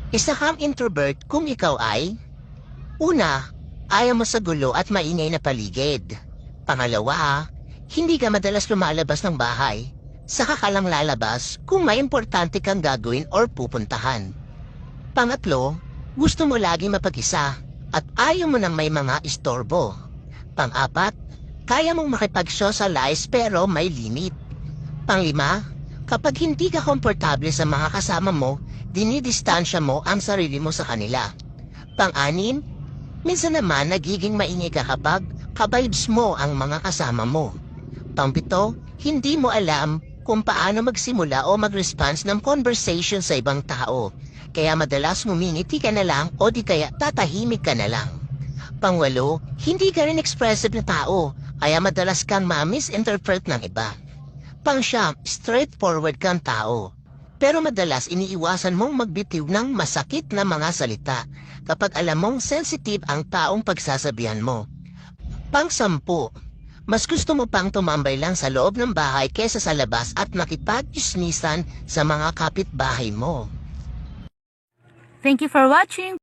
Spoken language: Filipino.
Isa kang introvert kung ikaw ay: una, ayaw mo sa gulo at maingay na paligid. Pangalawa, hindi ka madalas lumalabas ng bahay. Saka ka lang lalabas kung may importante kang gagawin or pupuntahan. Pangatlo, gusto mo lagi mapag-isa at ayaw mo nang may mga istorbo. Pang-apat, kaya mong makipag-socialize pero may limit. Panglima, kapag hindi ka komportable sa mga kasama mo, dinidistansya mo ang sarili mo sa kanila. Pang-anim, minsan naman nagiging maingay ka kapag ka-vibes mo ang mga kasama mo. Pang-pito, hindi mo alam kung paano magsimula o mag-response ng conversation sa ibang tao. Kaya madalas ngumingiti ka na lang o di kaya tatahimik ka na lang. Pangwalo, hindi ka rin expressive na tao, kaya madalas kang ma-misinterpret ng iba. Pangsyam, straightforward kang tao. Pero madalas iniiwasan mong magbitiw ng masakit na mga salita kapag alam mong sensitive ang taong pagsasabihan mo. Pang-sampu, mas gusto mo pang tumambay lang sa loob ng bahay kesa sa labas at makipag-isnisan sa mga kapitbahay mo. Thank you for watching.